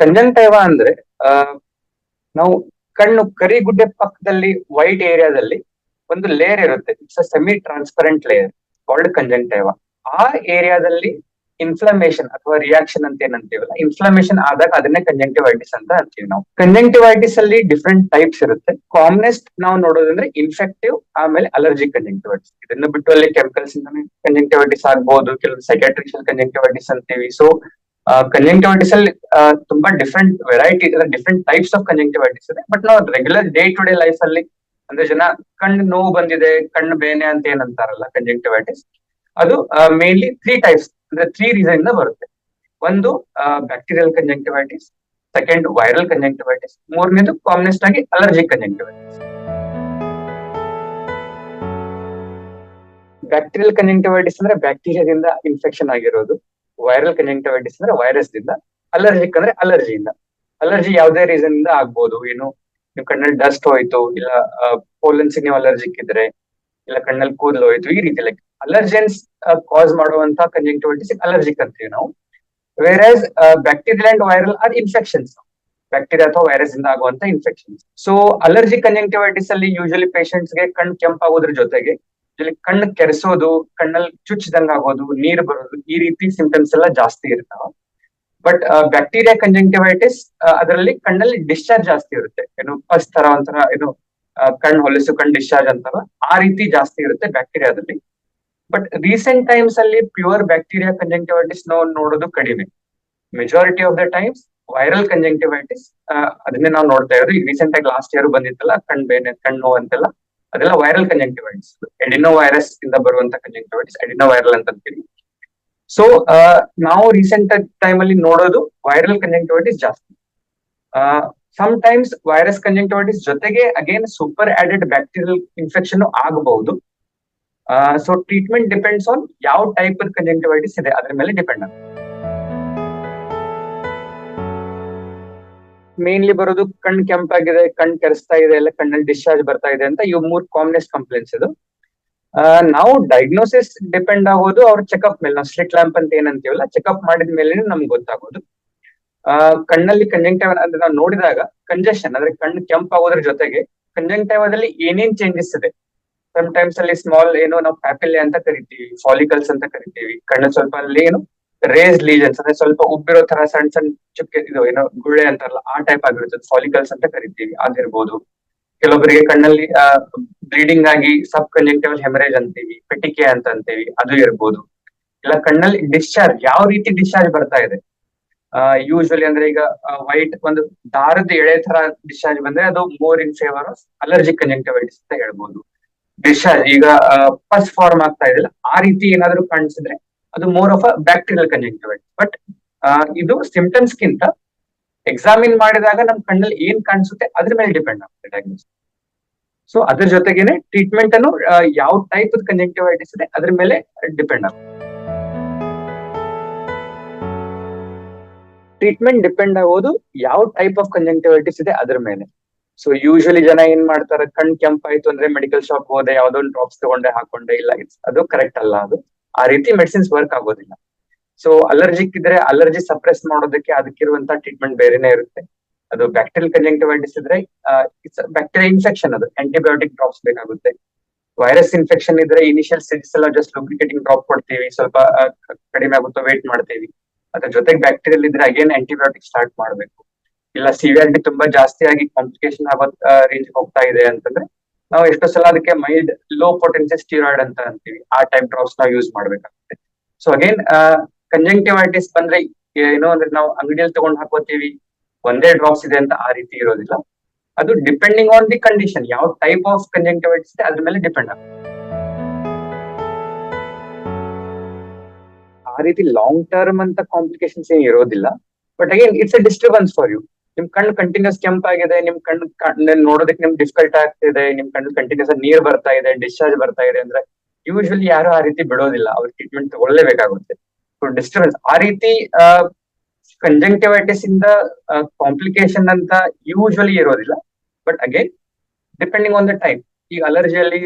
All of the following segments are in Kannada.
ಕಂಜಂಕ್ಟೈವಾ ಅಂದ್ರೆ ಆ ನಾವು ಕಣ್ಣು ಕರಿಗುಡ್ಡೆ ಪಕ್ಕದಲ್ಲಿ ವೈಟ್ ಏರಿಯಾದಲ್ಲಿ ಒಂದು ಲೇಯರ್ ಇರುತ್ತೆ. It's a semi transparent layer called conjunctiva. ಆ ಏರಿಯಾದಲ್ಲಿ ಇನ್ಫ್ಲಮೇಷನ್ ಅಥವಾ ರಿಯಾಕ್ಷನ್ ಅಂತ ಏನಂತೀವಲ್ಲ, ಇನ್ಫ್ಲಮೇಷನ್ ಆದಾಗ ಅದನ್ನೇ ಕಂಜಂಕ್ಟಿವೈಟಿಸ್ ಅಂತ ಅಂತೀವಿ ನಾವು. ಕಂಜಂಕ್ಟಿವೈಟಿಸ್ ಅಲ್ಲಿ ಡಿಫ್ರೆಂಟ್ ಟೈಪ್ಸ್ ಇರುತ್ತೆ. ಕಾಮನೆಸ್ಟ್ ನಾವು ನೋಡೋದಂದ್ರೆ ಇನ್ಫೆಕ್ಟಿವ್, ಆಮೇಲೆ ಅಲರ್ಜಿಕ್ ಕಂಜಂಕ್ಟಿವೈಟಿಸ್. ಇದನ್ನ ಬಿಟ್ಟು ಅಲ್ಲಿ ಕೆಮಿಕಲ್ಸ್ ಇಂದ ಕಂಜಂಕ್ಟಿವೈಟಿಸ್ ಆಗ್ಬಹುದು, ಕೆಲವು ಸೈಕಾಟ್ರಿಷಿಯಲ್ ಕಂಜಂಕ್ಟಿವೈಟಿಸ್ ಅಂತೀವಿ. ಸೊ ಕಂಜಂಕ್ಟಿವೈಟಿಸ್ ಅಲ್ಲಿ ತುಂಬಾ different variety, different types of conjunctivitis ಇದೆ. ಬಟ್ ನಾವು regular day to day life ಅಲ್ಲಿ ಅಂದ್ರೆ ಜನ ಕಣ್ಣು ನೋವು ಬಂದಿದೆ, ಕಣ್ಣು ಬೇನೆ ಅಂತ ಏನಂತಾರಲ್ಲ ಕಂಜಂಕ್ಟಿವೈಟಿಸ್, ಅದು ಮೇನ್ಲಿ ತ್ರೀ ಟೈಪ್ಸ್, ಅಂದ್ರೆ ತ್ರೀ ರೀಸನ್ ಇಂದ ಬರುತ್ತೆ. ಒಂದು bacterial conjunctivitis, second viral conjunctivitis, ಮೂರನೇದು ಕಾಮನೆಸ್ಟ್ ಆಗಿ ಅಲರ್ಜಿಕ್ ಕಂಜಂಕ್ಟಿವೈಟಿಸ್. ಬ್ಯಾಕ್ಟೀರಿಯಲ್ ಕಂಜಂಕ್ಟಿವೈಟಿಸ್ ಅಂದ್ರೆ ಬ್ಯಾಕ್ಟೀರಿಯಾದಿಂದ ಇನ್ಫೆಕ್ಷನ್ ಆಗಿರೋದು. ವೈರಲ್ ಕಂಜಂಕ್ಟಿವೈಟಿಸ್ ಅಂದ್ರೆ ವೈರಸ್ ದಿಂದ. ಅಲರ್ಜಿಕ್ ಅಂದ್ರೆ ಅಲರ್ಜಿಯಿಂದ. ಅಲರ್ಜಿ ಯಾವುದೇ ರೀಸನ್ ಇಂದ ಆಗ್ಬೋದು. ಏನು ನೀವು ಕಣ್ಣಲ್ಲಿ ಡಸ್ಟ್ ಹೋಯ್ತು, ಇಲ್ಲ ಪೋಲನ್ಸ್ ನೀವು ಅಲರ್ಜಿಕ್ ಇದ್ರೆ, ಇಲ್ಲ ಕಣ್ಣಲ್ಲಿ ಕೂದಲು ಹೋಯ್ತು, ಈ ರೀತಿ ಲೈಕ್ ಅಲರ್ಜೆನ್ಸ್ ಕಾಸ್ ಮಾಡುವಂತ ಕಂಜಂಕ್ಟಿವೈಟಿಸ್ ಅಲರ್ಜಿಕ್ ಅಂತೀವಿ ನಾವು. Where bacterial and viral are infections, bacteria ಅಥವಾ ವೈರಸ್ ಇಂದ ಆಗುವಂತ ಇನ್ಫೆಕ್ಷನ್ಸ್. ಸೊ ಅಲರ್ಜಿ ಕಂಜಂಕ್ಟಿವೈಟಿಸ್ ಅಲ್ಲಿ ಯೂಶಲಿ ಪೇಷಂಟ್ಸ್ ಗೆ ಕಣ್ಣು ಕೆಂಪಾಗೋದ್ರ ಜೊತೆಗೆ ಕಣ್ಣು ಕೆರೆಸೋದು, ಕಣ್ಣಲ್ಲಿ ಚುಚ್ಚಿದಂಗ ಆಗೋದು, ನೀರ್ ಬರೋದು, ಈ ರೀತಿ ಸಿಂಟಮ್ಸ್ ಎಲ್ಲ ಜಾಸ್ತಿ ಇರ್ತಾವ. ಬಟ್ ಬ್ಯಾಕ್ಟೀರಿಯಾ ಕಂಜಂಕ್ಟಿವೈಟಿಸ್ ಅದರಲ್ಲಿ ಕಣ್ಣಲ್ಲಿ ಡಿಸ್ಚಾರ್ಜ್ ಜಾಸ್ತಿ ಇರುತ್ತೆ. ಏನು ಪಸ್ ತರ ಒಂಥರ ಏನು ಕಣ್ಣು ಹೊಲಸು, ಕಣ್ಣು ಡಿಸ್ಚಾರ್ಜ್ ಅಂತಾರ, ಆ ರೀತಿ ಜಾಸ್ತಿ ಇರುತ್ತೆ ಬ್ಯಾಕ್ಟೀರಿಯಾದಲ್ಲಿ. ಬಟ್ ರೀಸೆಂಟ್ ಟೈಮ್ಸ್ ಅಲ್ಲಿ ಪ್ಯೂರ್ ಬ್ಯಾಕ್ಟೀರಿಯಾ ಕಂಜಂಕ್ಟಿವೈಟಿಸ್ ನಾವು ನೋಡೋದು ಕಡಿಮೆ. Majority of the times viral conjunctivitis ಅದನ್ನೇ ನಾವು ನೋಡ್ತಾ ಇರೋದು. ಈಗ ರೀಸೆಂಟ್ ಆಗಿ ಲಾಸ್ಟ್ ಇಯರ್ ಬಂದಿತ್ತಲ್ಲ ಕಣ್ ಬೇನೆ, ಕಣ್ಣು ಅಂತೆಲ್ಲ, ಅದೆಲ್ಲ ವೈರಲ್ ಕಂಜಂಕ್ಟಿವೈಟಿಸ್, ಎಡಿನೋ ವೈರಸ್ ಇಂದ ಬರುವಂತ ಕಂಜಂಕ್ಟಿವೈಟಿಸ್, ಎಡಿನೋ ವೈರಲ್ ಅಂತ ಅಂತೀವಿ. ಸೊ ನಾವು ರೀಸೆಂಟ್ ಟೈಮ್ ಅಲ್ಲಿ ನೋಡೋದು ವೈರಲ್ ಕಂಜಂಕ್ಟಿವೈಟಿಸ್ ಜಾಸ್ತಿ. ಸಮ್ ಟೈಮ್ಸ್ ವೈರಸ್ ಕಂಜಂಕ್ಟಿವೈಟಿಸ್ ಜೊತೆಗೆ again super added bacterial infection ಆಗಬಹುದು. ಸೊ ಟ್ರೀಟ್ಮೆಂಟ್ ಡಿಪೆಂಡ್ಸ್ ಆನ್ ಯಾವ ಟೈಪ್ ಕಂಜಂಕ್ಟಿವೈಟಿಸ್ ಇದೆ, ಅದ್ರ ಮೇಲೆ ಡಿಪೆಂಡ್ ಆಗುತ್ತೆ. ಮೇನ್ಲಿ ಬರೋದು ಕಣ್ ಕೆಂಪಾಗಿದೆ, ಕಣ್ ಕೆರೆಸ್ತಾ ಇದೆ, ಇಲ್ಲ ಕಣ್ಣಲ್ಲಿ ಡಿಸ್ಚಾರ್ಜ್ ಬರ್ತಾ ಇದೆ ಅಂತ, ಇವು ಮೂರ್ ಕಾಮನೆಸ್ಟ್ ಕಂಪ್ಲೇಂಟ್ಸ್ ಇದು. ನಾವು ಡಯಾಗ್ನೋಸಿಸ್ ಡಿಪೆಂಡ್ ಆಗೋದು ಅವ್ರ ಚೆಕ್ಅಪ್ ಮೇಲೆ. ನಾವು ಸ್ಲಿಟ್ ಲ್ಯಾಂಪ್ ಅಂತ ಏನಂತೀವಲ್ಲ, ಚೆಕ್ಅಪ್ ಮಾಡಿದ ಮೇಲೆ ನಮ್ಗೆ ಗೊತ್ತಾಗೋದು. ಕಣ್ಣಲ್ಲಿ ಕಂಜಂಕ್ಟಿವ್ ಅಂದ್ರೆ ನಾವು ನೋಡಿದಾಗ ಕಂಜೆಷನ್ ಅಂದ್ರೆ ಕಣ್ಣು ಕೆಂಪಾಗೋದ್ರ ಜೊತೆಗೆ ಕಂಜಂಕ್ಟಿವಾದಲ್ಲಿ ಏನೇನ್ ಚೇಂಜಸ್ ಇದೆ. ಸಮ್ ಟೈಮ್ಸ್ ಅಲ್ಲಿ ಸ್ಮಾಲ್ ಏನೋ ನಾವು ಪ್ಯಾಪಿಲೆ ಅಂತ ಕರಿತೀವಿ, ಫಾಲಿಕಲ್ಸ್ ಅಂತ ಕರಿತೀವಿ. ಕಣ್ಣು ಸ್ವಲ್ಪ ಅಲ್ಲಿ ಏನು ರೇಸ್ ಲೀಜನ್ಸ್ ಅಂದ್ರೆ ಸ್ವಲ್ಪ ಉಬ್ಬಿರೋ ತರ ಸಣ್ಣ ಸಣ್ಣ ಚುಕ್ಕೆ, ಇದು ಏನೋ ಗುಳ್ಳೆ ಅಂತಾರಲ್ಲ, ಆ ಟೈಪ್ ಆಗಿರುತ್ತೆ, ಫಾಲಿಕಲ್ಸ್ ಅಂತ ಕರಿತೀವಿ, ಆಗಿರ್ಬೋದು. ಕೆಲವೊಬ್ಬರಿಗೆ ಕಣ್ಣಲ್ಲಿ ಬ್ಲೀಡಿಂಗ್ ಆಗಿ ಸಬ್ ಕಂಜಂಕ್ಟಿವಲ್ ಹೆಮರೇಜ್ ಅಂತೀವಿ, ಪೆಟಿಕೆ ಅಂತ ಅಂತೀವಿ, ಅದು ಇರ್ಬೋದು. ಇಲ್ಲ ಕಣ್ಣಲ್ಲಿ ಡಿಸ್ಚಾರ್ಜ್ ಯಾವ ರೀತಿ ಡಿಸ್ಚಾರ್ಜ್ ಬರ್ತಾ ಇದೆ, ಯೂಶಲಿ ಅಂದ್ರೆ ಈಗ ವೈಟ್ ಒಂದು ದಾರದ ಎಳೆ ತರ ಡಿಸ್ಚಾರ್ಜ್ ಬಂದ್ರೆ ಅದು more in favour of allergic conjunctivitis ಅಂತ ಹೇಳ್ಬೋದು. ಡಿಸ್ಚಾರ್ಜ್ ಈಗ ಪಸ್ ಫಾರ್ಮ್ ಆಗ್ತಾ ಇದೆಯಲ್ಲ, ಆ ರೀತಿ ಏನಾದ್ರು ಕಾಣಿಸಿದ್ರೆ ಅದು more of a bacterial conjunctivitis. But ಇದು ಸಿಂಪ್ಟಮ್ಸ್ ಗಿಂತ ಎಕ್ಸಾಮಿನ್ ಮಾಡಿದಾಗ ನಮ್ ಕಣ್ಣಲ್ಲಿ ಏನ್ ಕಾಣಿಸುತ್ತೆ ಅದ್ರ ಮೇಲೆ ಡಿಪೆಂಡ್ ಆಗುತ್ತೆ ಡಯಾಗ್ನೋಸಿಸ್. ಸೊ ಅದ್ರ ಜೊತೆಗೇನೆ ಟ್ರೀಟ್ಮೆಂಟ್ ಅನ್ನು ಯಾವ ಟೈಪ್ ಕಂಜಂಕ್ಟಿವೈಟಿಸ್ ಇದೆ ಅದ್ರ ಮೇಲೆ ಡಿಪೆಂಡ್ ಆಗುತ್ತೆ. ಟ್ರೀಟ್ಮೆಂಟ್ ಡಿಪೆಂಡ್ ಆಗೋದು ಯಾವ ಟೈಪ್ ಆಫ್ ಕಂಜಂಕ್ಟಿವೈಟಿಸ್ ಇದೆ ಅದ್ರ ಮೇಲೆ. ಸೊ ಯೂಶಲಿ ಜನ ಏನ್ ಮಾಡ್ತಾರೆ, ಕಣ್ ಕೆಂಪಾಯ್ತು ಅಂದ್ರೆ ಮೆಡಿಕಲ್ ಶಾಪ್ ಹೋದೆ, ಯಾವ್ದೋ ಒಂದು ಡ್ರಾಪ್ಸ್ ತಗೊಂಡೆ ಹಾಕೊಂಡೆ, ಇಲ್ಲ ಅದು ಕರೆಕ್ಟ್ ಅಲ್ಲ. ಅದು ಆ ರೀತಿ ಮೆಡಿಸಿನ್ಸ್ ವರ್ಕ್ ಆಗೋದಿಲ್ಲ. ಸೊ ಅಲರ್ಜಿಕ್ ಇದ್ರೆ ಅಲರ್ಜಿ ಸಪ್ರೆಸ್ ಮಾಡೋದಕ್ಕೆ ಅದಕ್ಕಿರುವಂತ ಟ್ರೀಟ್ಮೆಂಟ್ ಬೇರೆನೆ ಇರುತ್ತೆ. ಅದು ಬ್ಯಾಕ್ಟೀರಿಯಲ್ ಕಂಜಂಕ್ಟಿವೈಟಿಸ್ ಇದ್ರೆ ಬ್ಯಾಕ್ಟೀರಿಯಾ ಇನ್ಫೆಕ್ಷನ್, ಅದು ಆಂಟಿಬಯೋಟಿಕ್ ಡ್ರಾಪ್ಸ್ ಬೇಕಾಗುತ್ತೆ. ವೈರಸ್ ಇನ್ಫೆಕ್ಷನ್ ಇದ್ರೆ ಇನಿಷಿಯಲ್ ಸ್ಟೇಜಸ್ ಎಲ್ಲ ಜಸ್ಟ್ ಲುಬ್ರಿಕೇಟಿಂಗ್ ಡ್ರಾಪ್ ಕೊಡ್ತೀವಿ, ಸ್ವಲ್ಪ ಕಡಿಮೆ ಆಗುತ್ತೋ ವೇಟ್ ಮಾಡ್ತೀವಿ. ಅದ್ರ ಜೊತೆಗೆ ಬ್ಯಾಕ್ಟೀರಿಯಲ್ ಇದ್ರೆ ಅಗೇನ್ ಆಂಟಿಬಯೋಟಿಕ್ ಸ್ಟಾರ್ಟ್ ಮಾಡಬೇಕು. ಇಲ್ಲ ಸಿವಿಯಾರಿಟಿ ತುಂಬಾ ಜಾಸ್ತಿ ಆಗಿ ಕಾಂಪ್ಲಿಕೇಶನ್ ಆಗೋ ರೇಂಜ್ ಹೋಗ್ತಾ ಇದೆ ಅಂತಂದ್ರೆ ನಾವು ಎಷ್ಟೋ ಸಲ ಅದಕ್ಕೆ ಮೈಲ್ಡ್ ಲೋ ಪೊಟೆನ್ಸಿ ಸ್ಟೀರಾಯ್ಡ್ ಅಂತ ಅಂತೀವಿ, ಆ ಟೈಪ್ ಡ್ರಾಪ್ಸ್ ನಾವು ಯೂಸ್ ಮಾಡ್ಬೇಕಾಗುತ್ತೆ. ಸೊ ಅಗೇನ್ ಕಂಜಂಕ್ಟಿವೈಟಿಸ್ ಬಂದ್ರೆ ಏನೋ ಅಂದ್ರೆ ನಾವು ಅಂಗಡಿಯಲ್ಲಿ ತಗೊಂಡ್ ಹಾಕೋತೀವಿ, ಒಂದೇ ಡ್ರಾಪ್ಸ್ ಇದೆ ಅಂತ ಆ ರೀತಿ ಇರೋದಿಲ್ಲ. ಅದು ಡಿಪೆಂಡಿಂಗ್ ಆನ್ ದಿ ಕಂಡೀಷನ್, ಯಾವ ಟೈಪ್ ಆಫ್ ಕಂಜಂಕ್ಟಿವೈಟಿಸ್ ಇದೆ ಅದ್ರ ಮೇಲೆ ಡಿಪೆಂಡ್ ಆಗುತ್ತೆ. ಆ ರೀತಿ ಲಾಂಗ್ ಟರ್ಮ್ ಅಂತ ಕಾಂಪ್ಲಿಕೇಶನ್ಸ್ ಏನ್ ಇರೋದಿಲ್ಲ. But again it's a disturbance for you. ನಿಮ್ ಕಣ್ಣು ಕಂಟಿನ್ಯೂಸ್ ಕೆಂಪಾಗಿದೆ, ನಿಮ್ ಕಣ್ಣು ನೋಡೋದಕ್ಕೆ ನಿಮ್ಗೆ ಡಿಫಿಕಲ್ಟ್ ಆಗ್ತಿದೆ, ನಿಮ್ ಕಣ್ಣು ಕಂಟಿನ್ಯೂಸ್ ನೀರ್ ಬರ್ತಾ ಇದೆ, ಡಿಸ್ಚಾರ್ಜ್ ಬರ್ತಾ ಇದೆ ಅಂದ್ರೆ ಯೂಶಲಿ ಯಾರು ಆ ರೀತಿ ಬಿಡೋದಿಲ್ಲ, ಅವ್ರ ಟ್ರೀಟ್ಮೆಂಟ್ ತಗೊಳ್ಳೇಬೇಕಾಗುತ್ತೆ. ಸೊ ಡಿಸ್ಟರ್ಬೆನ್ಸ್ ಆ ರೀತಿ ಕಂಜಂಕ್ಟಿವೈಟಿಸ್ ಇಂದ ಕಾಂಪ್ಲಿಕೇಶನ್ ಅಂತ ಯೂಶಲಿ ಇರೋದಿಲ್ಲ. But again depending on the type. ಈಗ ಅಲರ್ಜಿಯಲ್ಲಿ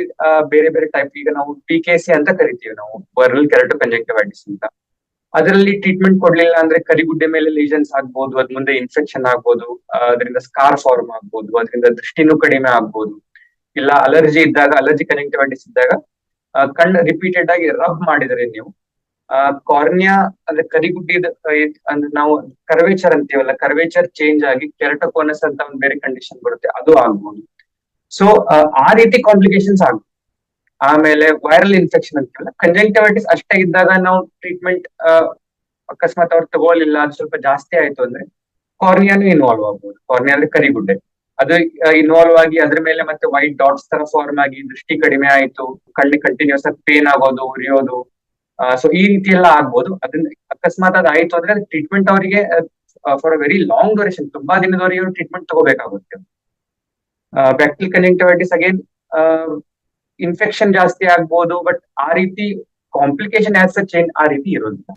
ಬೇರೆ ಬೇರೆ ಟೈಪ್, ಈಗ ನಾವು PKC ಅಂತ ಕರಿತೀವಿ ನಾವು, ವೈರಲ್ ಕೆರಟೋ ಕಂಜಂಕ್ಟಿವೈಟಿಸ್ ಅಂತ. ಅದರಲ್ಲಿ ಟ್ರೀಟ್ಮೆಂಟ್ ಕೊಡ್ಲಿಲ್ಲ ಅಂದ್ರೆ ಕರಿಗುಡ್ಡೆ ಮೇಲೆ ಲೀಷನ್ಸ್ ಆಗ್ಬೋದು, ಅದ್ ಮುಂದೆ ಇನ್ಫೆಕ್ಷನ್ ಆಗ್ಬೋದು, ಅದರಿಂದ ಸ್ಕಾರ್ ಫಾರ್ಮ್ ಆಗ್ಬೋದು, ಅದರಿಂದ ದೃಷ್ಟಿನೂ ಕಡಿಮೆ ಆಗ್ಬೋದು. ಇಲ್ಲ ಅಲರ್ಜಿ ಇದ್ದಾಗ, ಅಲರ್ಜಿ ಕನೆಕ್ಟಿವೈಟಿಸ್ ಇದ್ದಾಗ ಕಣ್ಣು ರಿಪೀಟೆಡ್ ಆಗಿ ರಬ್ ಮಾಡಿದ್ರೆ ನೀವು ಕಾರ್ನಿಯಾ ಅಂದ್ರೆ ಕರಿಗುಡ್ಡಿದ ಅಂದ್ರೆ ನಾವು ಕರ್ವೇಚರ್ ಅಂತೀವಲ್ಲ, ಕರ್ವೇಚರ್ ಚೇಂಜ್ ಆಗಿ ಕೆರಟೋಕೋನಸ್ ಅಂತ ಒಂದು ಬೇರೆ ಕಂಡೀಷನ್ ಬರುತ್ತೆ, ಅದು ಆಗ್ಬೋದು. ಸೊ ಆ ರೀತಿ ಕಾಂಪ್ಲಿಕೇಶನ್ಸ್ ಆಗ್ಬೋದು. ಆಮೇಲೆ ವೈರಲ್ ಇನ್ಫೆಕ್ಷನ್ ಅಂತೀವಲ್ಲ, ಕಂಜಂಕ್ಟಿವೈಟಿಸ್ ಅಷ್ಟೇ ಇದ್ದಾಗ ನಾವು ಟ್ರೀಟ್ಮೆಂಟ್ ಅಕಸ್ಮಾತ್ ಅವ್ರು ತಗೊಳ್ಳಿಲ್ಲ, ಅದು ಸ್ವಲ್ಪ ಜಾಸ್ತಿ ಆಯ್ತು ಅಂದ್ರೆ ಕಾರ್ನಿಯಾನು ಇನ್ವಾಲ್ವ್ ಆಗ್ಬೋದು. ಕಾರ್ನಿಯಾ ಅಂದ್ರೆ ಕರಿಗುಡ್ಡೆ, ಅದು ಇನ್ವಾಲ್ವ್ ಆಗಿ ಅದ್ರ ಮೇಲೆ ಮತ್ತೆ ವೈಟ್ ಡಾಟ್ಸ್ ತರ ಫಾರ್ಮ್ ಆಗಿ ದೃಷ್ಟಿ ಕಡಿಮೆ ಆಯ್ತು, ಕಣ್ಣಿ ಕಂಟಿನ್ಯೂಸ್ ಆಗಿ ಪೇನ್ ಆಗೋದು, ಉರಿಯೋದು. ಸೊ ಈ ರೀತಿ ಎಲ್ಲ ಆಗ್ಬೋದು. ಅದನ್ನ ಅಕಸ್ಮಾತ್ ಅದ್ ಆಯ್ತು ಅಂದ್ರೆ ಟ್ರೀಟ್ಮೆಂಟ್ ಅವರಿಗೆ for a very long duration, ತುಂಬಾ ದಿನದವರೆಗೆ ಟ್ರೀಟ್ಮೆಂಟ್ ತಗೋಬೇಕಾಗುತ್ತೆ. ಬ್ಯಾಕ್ಟೀರಿಯಲ್ ಕಂಜಂಕ್ಟಿವೈಟಿಸ್ ಅಗೇನ್ ಇನ್ಫೆಕ್ಷನ್ ಜಾಸ್ತಿ ಆಗ್ಬೋದು, ಬಟ್ ಆ ರೀತಿ ಕಾಂಪ್ಲಿಕೇಶನ್ ಆಸ್ ಸಚ್ ಏನ್ ಆ ರೀತಿ ಇರೋದಿಲ್ಲ.